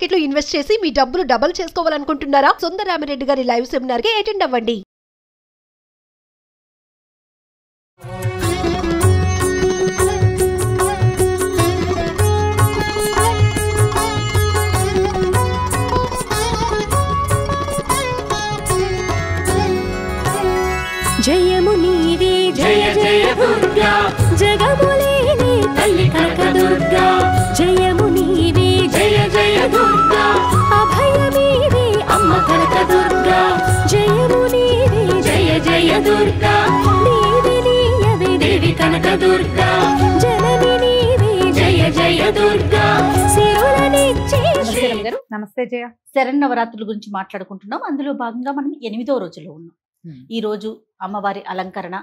Market లో invest చేసి మీ డబ్బులు డబుల్ చేసుకోవాలనుకుంటున్నారా? సుందరరామిరెడ్డి గారి లైవ్ సెమినార్ కి అటెండ్ అవ్వండి. జయము నీవే జయ జయ దుర్గా జగములేని తల్లి కనకదుర్గా జయము నీవే జయ జయ దుర్గా అభయమీవే అమ్మ కనకదుర్గా జయము నీవే జయ జయ దుర్గా నీవే నీయవే దేవి కనకదుర్గా జనని నీవే జయ జయ దుర్గా సిరులనిచ్చే గారు నమస్తే జయ. శరన్నవరాత్రుల గురించి మాట్లాడుకుంటున్నాం. అందులో భాగంగా మనం 8వ రోజులో ఉన్నాం. ఈ రోజు అమ్మవారి అలంకరణ,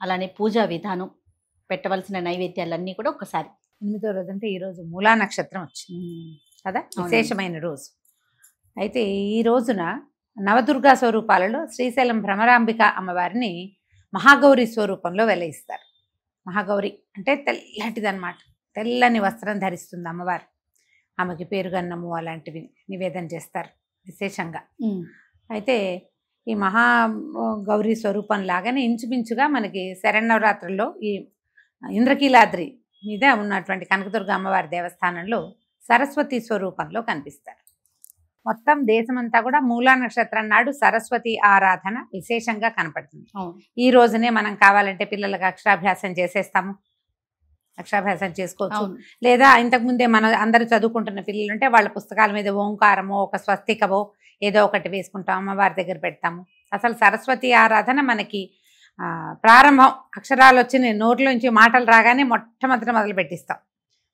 అలానే పూజా విధానం, పెట్టవలసిన నైవేద్యాలన్నీ కూడా ఒకసారి. 8వ రోజు అంటే ఈ రోజు మూలా నక్షత్రం వచ్చింది కదా, విశేషమైన రోజు. అయితే ఈ రోజున నవదుర్గా స్వరూపాలలో శ్రీశైలం భ్రమరాంబిక అమ్మవారిని మహాగౌరి స్వరూపంలో వెలయిస్తారు. మహాగౌరి అంటే తెల్లటిదన్నమాట, తెల్లని వస్త్రం ధరిస్తుంది అమ్మవారు. ఆమెకి పేరుగన్నము అలాంటివి నివేదన చేస్తారు విశేషంగా. అయితే ఈ మహా గౌరీ స్వరూపం లాగానే ఇంచుమించుగా మనకి శరన్నవరాత్రుల్లో ఈ ఇంద్రకీలాద్రి మీద ఉన్నటువంటి కనకదుర్గ అమ్మవారి దేవస్థానంలో సరస్వతి స్వరూపంలో కనిపిస్తారు. మొత్తం దేశమంతా కూడా మూలా నక్షత్రం నాడు సరస్వతి ఆరాధన విశేషంగా కనపడుతుంది. ఈ రోజునే మనం కావాలంటే పిల్లలకు అక్షరాభ్యాసం చేసేస్తాము, అక్షరాభ్యాసం చేసుకోవచ్చు. లేదా ఇంతకుముందే మన అందరూ చదువుకుంటున్న పిల్లలు ఉంటే వాళ్ళ పుస్తకాల మీద ఓంకారమో ఒక స్వస్తికవో ఏదో ఒకటి వేసుకుంటాం, అమ్మవారి దగ్గర పెడతాము. అసలు సరస్వతి ఆరాధన మనకి ప్రారంభం, అక్షరాలు వచ్చి నోట్లోంచి మాటలు రాగానే మొట్టమొదటి మొదలు పెట్టిస్తాం.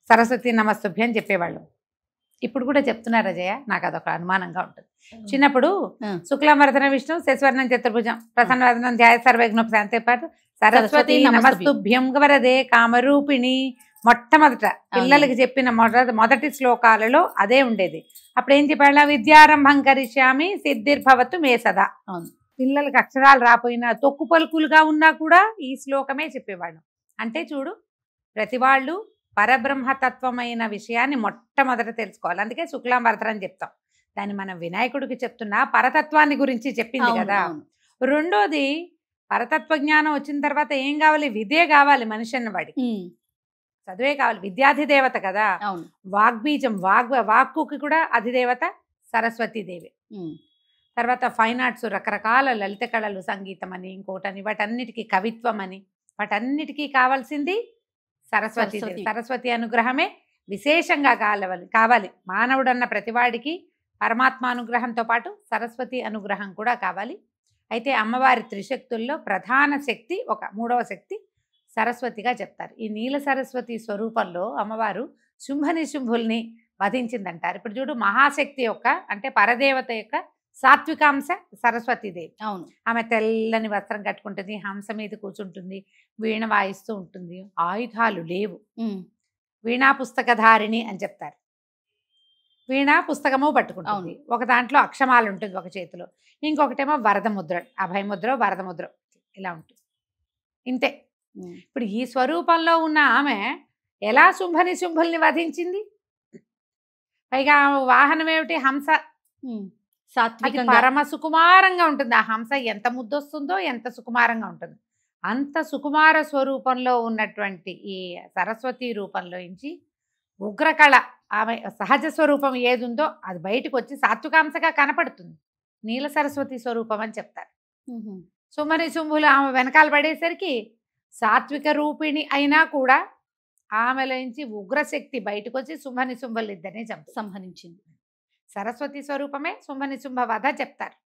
సరస్వతి నమస్తుభ్యం చెప్పేవాళ్ళు. ఇప్పుడు కూడా చెప్తున్నారు అజయ, నాకు అదొక అనుమానంగా ఉంటుంది. చిన్నప్పుడు శుక్లాంబరధన విష్ణు శశివర్ణం చతుర్భుజం ప్రసన్నవదనం ధ్యాయ సర్వజ్ఞోపశాంతే పాటు సరస్వతి నమస్తుభ్యం వరదే కామరూపిణి మొట్టమొదట పిల్లలకి చెప్పిన మొదటి శ్లోకాలలో అదే ఉండేది. అప్పుడు ఏం చెప్పాడు? విద్యారంభం కరిష్యామి సిద్ధిర్భవతు మే సదా. పిల్లలకి అక్షరాలు రాపోయినా తొక్కు పలుకులుగా ఉన్నా కూడా ఈ శ్లోకమే చెప్పేవాడు. అంటే చూడు, ప్రతి వాళ్ళు పరబ్రహ్మతత్వమైన విషయాన్ని మొట్టమొదట తెలుసుకోవాలి. అందుకే శుక్లాంబరధన అని చెప్తాం. దాన్ని మనం వినాయకుడికి చెప్తున్నా పరతత్వాన్ని గురించి చెప్పింది కదా. రెండోది, పరతత్వ జ్ఞానం వచ్చిన తర్వాత ఏం కావాలి? విద్య కావాలి. మనిషి అన్నవాడికి చదువే కావాలి. విద్యాధిదేవత కదా, వాగ్బీజం, వాక్కుకి కూడా అధిదేవత సరస్వతీదేవి. తర్వాత ఫైన్ ఆర్ట్స్, రకరకాల లలిత కళలు, సంగీతం అని ఇంకోటని, వాటన్నిటికీ కవిత్వం అని, వాటన్నిటికీ కావాల్సింది సరస్వతీదేవి. సరస్వతి అనుగ్రహమే విశేషంగా కావాలి. మానవుడన్న ప్రతివాడికి పరమాత్మ అనుగ్రహంతో పాటు సరస్వతి అనుగ్రహం కూడా కావాలి. అయితే అమ్మవారి త్రిశక్తుల్లో ప్రధాన శక్తి, ఒక మూడవ శక్తి సరస్వతిగా చెప్తారు. ఈ నీల సరస్వతి స్వరూపంలో అమ్మవారు శుంభనిశుంభుల్ని వధించిందంటారు. ఇప్పుడు చూడు, మహాశక్తి యొక్క అంటే పరదేవత యొక్క సాత్వికాంశ సరస్వతీదేవి. అవును, ఆమె తెల్లని వస్త్రం కట్టుకుంటుంది, హంస మీద కూర్చుంటుంది, వీణ వాయిస్తూ ఉంటుంది. ఆయుధాలు లేవు, వీణా పుస్తకధారిణి అని చెప్తారు. వీణ పుస్తకము పట్టుకుంటుంది, ఒక దాంట్లో అక్షమాలు ఉంటుంది ఒక చేతిలో, ఇంకొకటేమో వరదముద్ర, అభయముద్ర, వరదముద్ర ఇలా ఉంటుంది. ఇంతే. ఇప్పుడు ఈ స్వరూపంలో ఉన్న ఆమె ఎలా శుంభనిశుంభుల్ని వధించింది? పైగా వాహనం ఏమిటి? హంస. అది పరమ సుకుమారంగా ఉంటుంది. ఆ హంస ఎంత ముద్దొస్తుందో, ఎంత సుకుమారంగా ఉంటుంది. అంత సుకుమార స్వరూపంలో ఉన్నటువంటి ఈ సరస్వతి రూపంలో నుంచి ఉగ్రకళ, ఆమె సహజ స్వరూపం ఏది ఉందో అది బయటకు వచ్చి సాత్వికాంశగా కనపడుతుంది. నీల సరస్వతి స్వరూపం అని చెప్తారు. సుమని శుంభులు ఆమె వెనకాల పడేసరికి సాత్విక రూపిణి అయినా కూడా ఆమెలోంచి ఉగ్రశక్తి బయటకు వచ్చి శుంభని శుంభులు ఇద్దరిని సంహరించింది. సరస్వతి స్వరూపమే శుంభని శుంభ వధ చెప్తారు.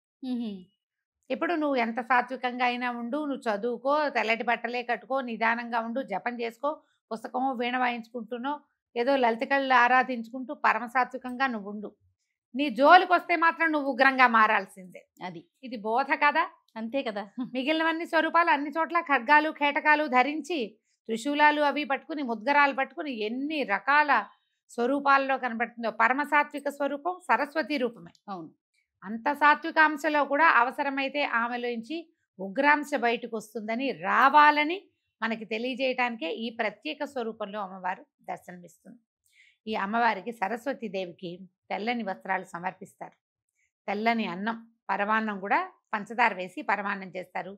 ఇప్పుడు నువ్వు ఎంత సాత్వికంగా అయినా ఉండు, నువ్వు చదువుకో, తెల్లటి బట్టలే కట్టుకో, నిదానంగా ఉండు, జపం చేసుకో, పుస్తకమో వీణ వాయించుకుంటునో ఏదో లలిత కళలు ఆరాధించుకుంటూ పరమసాత్వికంగా నువ్వు ఉండు. నీ జోలికి వస్తే మాత్రం నువ్వు ఉగ్రంగా మారాల్సిందే. ఇది బోధ కదా, అంతే కదా. మిగిలినవన్నీ స్వరూపాలు అన్ని చోట్ల ఖడ్గాలు కేటకాలు ధరించి త్రిశూలాలు అవి పట్టుకుని ముద్గరాలు పట్టుకుని ఎన్ని రకాల స్వరూపాల్లో కనబడుతుందో పరమసాత్విక స్వరూపం సరస్వతి రూపమే. అవును, అంత సాత్వికాంశలో కూడా అవసరమైతే ఆమెలోంచి ఉగ్రాంశ బయటకు వస్తుందని రావాలని మనకి తెలియజేయటానికే ఈ ప్రత్యేక స్వరూపంలో అమ్మవారు దర్శనమిస్తుంది. ఈ అమ్మవారికి సరస్వతీదేవికి తెల్లని వస్త్రాలు సమర్పిస్తారు. తెల్లని అన్నం, పరమాన్నం కూడా పంచదార వేసి పరమాన్నం చేస్తారు.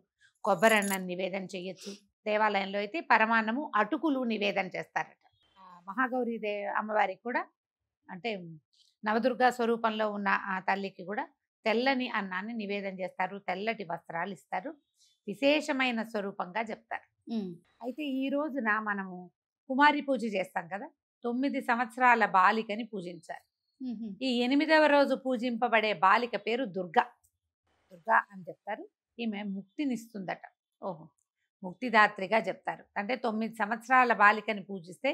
కొబ్బరి అన్నం నివేదన చేయొచ్చు. దేవాలయంలో అయితే పరమాన్నము, అటుకులు నివేదన చేస్తారట. మహాగౌరీ అమ్మవారికి కూడా అంటే నవదుర్గా స్వరూపంలో ఉన్న ఆ తల్లికి కూడా తెల్లని అన్నాన్ని నివేదన చేస్తారు. తెల్లటి వస్త్రాలు ఇస్తారు. విశేషమైన స్వరూపంగా చెప్తారు. అయితే ఈ రోజున మనము కుమారి పూజ చేస్తాం కదా. 9 సంవత్సరాల బాలికని పూజించాలి. ఈ 8వ రోజు పూజింపబడే బాలిక పేరు దుర్గా. దుర్గా అని చెప్తారు. ఈమె ముక్తినిస్తుందట. ఓహో, ముక్తిదాత్రిగా చెప్తారు. అంటే 9 సంవత్సరాల బాలికని పూజిస్తే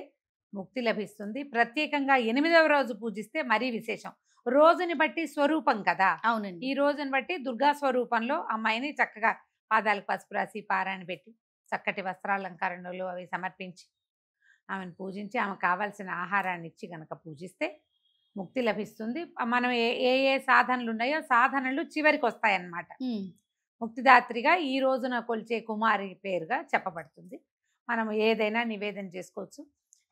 ముక్తి లభిస్తుంది. ప్రత్యేకంగా 8వ రోజు పూజిస్తే మరీ విశేషం. రోజుని బట్టి స్వరూపం కదా. అవునండి. ఈ రోజుని బట్టి దుర్గా స్వరూపంలో అమ్మాయిని చక్కగా పాదాలకు పసుపు రాసి పారాయణ పెట్టి చక్కటి వస్త్రాలంకరణలు అవి సమర్పించి ఆమెను పూజించి ఆమెకు కావాల్సిన ఆహారాన్ని ఇచ్చి గనక పూజిస్తే ముక్తి లభిస్తుంది. మనం ఏ ఏ సాధనలు ఉన్నాయో సాధనలు చివరికి వస్తాయన్నమాట. ముక్తిదాత్రిగా ఈ రోజున కొలిచే కుమారి పేరుగా చెప్పబడుతుంది. మనం ఏదైనా నివేదన చేసుకోవచ్చు.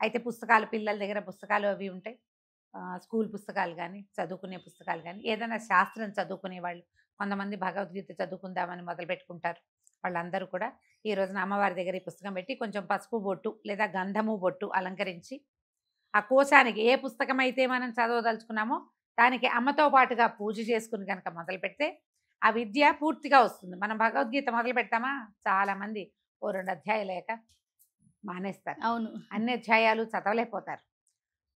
అయితే పుస్తకాలు, పిల్లల దగ్గర పుస్తకాలు అవి ఉంటాయి. స్కూల్ పుస్తకాలు కానీ, చదువుకునే పుస్తకాలు కానీ, ఏదైనా శాస్త్రం చదువుకునే వాళ్ళు, కొంతమంది భగవద్గీత చదువుకుందామని మొదలు పెట్టుకుంటారు. వాళ్ళందరూ కూడా ఈ రోజున అమ్మవారి దగ్గర ఈ పుస్తకం పెట్టి కొంచెం పసుపు బొట్టు లేదా గంధము బొట్టు అలంకరించి ఆ కోశానికి ఏ పుస్తకం అయితే మనం చదవదలుచుకున్నామో దానికి అమ్మతో పాటుగా పూజ చేసుకుని కనుక మొదలు పెడితే ఆ విద్య పూర్తిగా వస్తుంది. మనం భగవద్గీత మొదలు పెడతామా, చాలామంది ఓ 2 అధ్యాయాలు లేక మానేస్తారు. అవును, అన్ని అధ్యాయాలు చదవలేకపోతారు,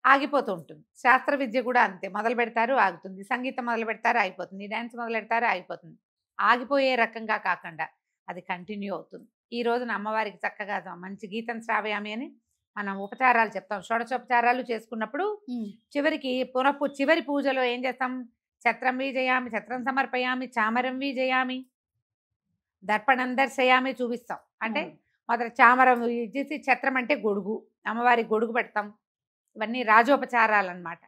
ఆగిపోతూ ఉంటుంది. శాస్త్ర విద్య కూడా అంతే, మొదలు పెడతారు ఆగుతుంది. సంగీతం మొదలు పెడతారు ఆగిపోతుంది. డ్యాన్స్ మొదలు పెడతారు ఆగిపోతుంది. ఆగిపోయే రకంగా కాకుండా అది కంటిన్యూ అవుతుంది. ఈ రోజున అమ్మవారికి చక్కగా మంచి గీతం శ్రావయామి అని మనం ఉపచారాలు చెప్తాం. షోడశోపచారాలు చేసుకున్నప్పుడు చివరికి చివరి పూజలో ఏం చేస్తాం, ఛత్రం వీజయామి, ఛత్రం సమర్పయామి, చామరం వీజయామి, దర్పణం దర్శయామి చూపిస్తాం. అంటే మొదట చామరం చేసి, ఛత్రం అంటే గొడుగు, అమ్మవారికి గొడుగు పెడతాం. ఇవన్నీ రాజోపచారాలు అన్నమాట.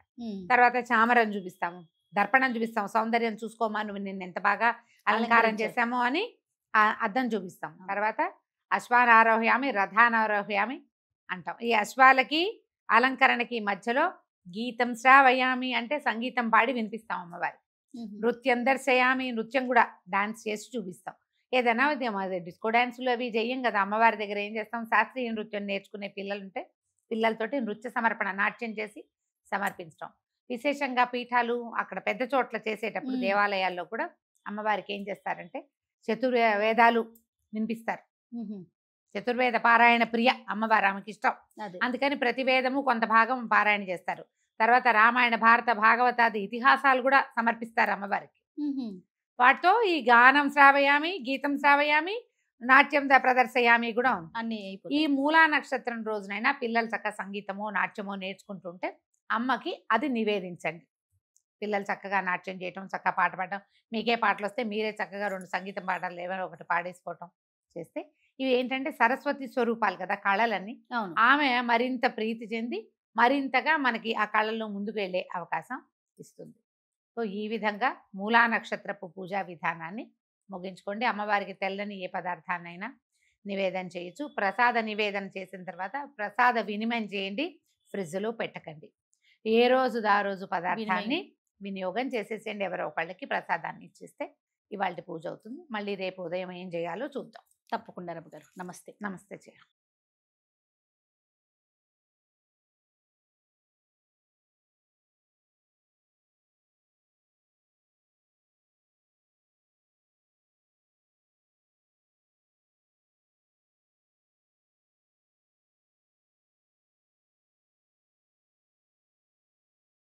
తర్వాత చామరం చూపిస్తాము, దర్పణం చూపిస్తాం, సౌందర్యం చూసుకోమా నువ్వు నిన్ను ఎంత బాగా అలంకారం చేశామో అని అద్దం చూపిస్తాం. తర్వాత అశ్వాన్ ఆరోహయామి, రథాన్ ఆరోహయామి అంటాం. ఈ అశ్వాలకి అలంకరణకి మధ్యలో గీతం శ్రావయామి అంటే సంగీతం పాడి వినిపిస్తాం అమ్మవారి. నృత్యం దర్శయామి, నృత్యం కూడా డాన్స్ చేసి చూపిస్తాం. ఏదైనా డిస్కో డాన్సులు అవి చెయ్యం కదా. అమ్మవారి దగ్గర ఏం చేస్తాం, శాస్త్రీయ నృత్యం నేర్చుకునే పిల్లలు ఉంటే పిల్లలతోటి నృత్య సమర్పణ, నాట్యం చేసి సమర్పించడం. విశేషంగా పీఠాలు అక్కడ పెద్ద చోట్ల చేసేటప్పుడు దేవాలయాల్లో కూడా అమ్మవారికి ఏం చేస్తారంటే వేదాలు వినిపిస్తారు. చతుర్వేద పారాయణ ప్రియ అమ్మవారు, ఆమెకి ఇష్టం. అందుకని ప్రతి వేదము కొంత భాగం పారాయణ చేస్తారు. తర్వాత రామాయణ, భారత, భాగవతాది ఇతిహాసాలు కూడా సమర్పిస్తారు అమ్మవారికి. వాటితో ఈ గానం శ్రావయామి, గీతం శ్రావయామి, నాట్యం ప్రదర్శయామి కూడా ఉంది. అన్ని ఈ మూలా నక్షత్రం రోజునైనా పిల్లలు చక్కగా సంగీతమో నాట్యమో నేర్చుకుంటుంటే అమ్మకి అది నివేదించండి. పిల్లలు చక్కగా నాట్యం చేయటం, చక్కగా పాట పాడటం, మీకే పాటలు వస్తే మీరే చక్కగా 2 సంగీతం పాటలు ఏమైనా ఒకటి పాడేసుకోవటం చేస్తే ఇవి ఏంటంటే సరస్వతి స్వరూపాలు కదా కళలన్నీ. ఆమె మరింత ప్రీతి చెంది మరింతగా మనకి ఆ కళల్లో ముందుకు వెళ్ళే అవకాశం ఇస్తుంది. సో ఈ విధంగా మూలా నక్షత్రపు పూజా విధానాన్ని ముగించుకోండి. అమ్మవారికి తెల్లని ఏ పదార్థాన్నైనా నివేదన చేయొచ్చు. ప్రసాద నివేదన చేసిన తర్వాత ప్రసాద వినిమయం చేయండి, ఫ్రిడ్జ్లో పెట్టకండి. ఏ రోజు ఆ రోజు పదార్థాన్ని వినియోగం చేసేసేయండి. ఎవరో ఒకళ్ళకి ప్రసాదాన్ని ఇచ్చేస్తే ఇవాళ పూజ అవుతుంది. మళ్ళీ రేపు ఉదయం ఏం చేయాలో చూద్దాం. తప్పకుండా రమ్మ గారు. నమస్తే. నమస్తే.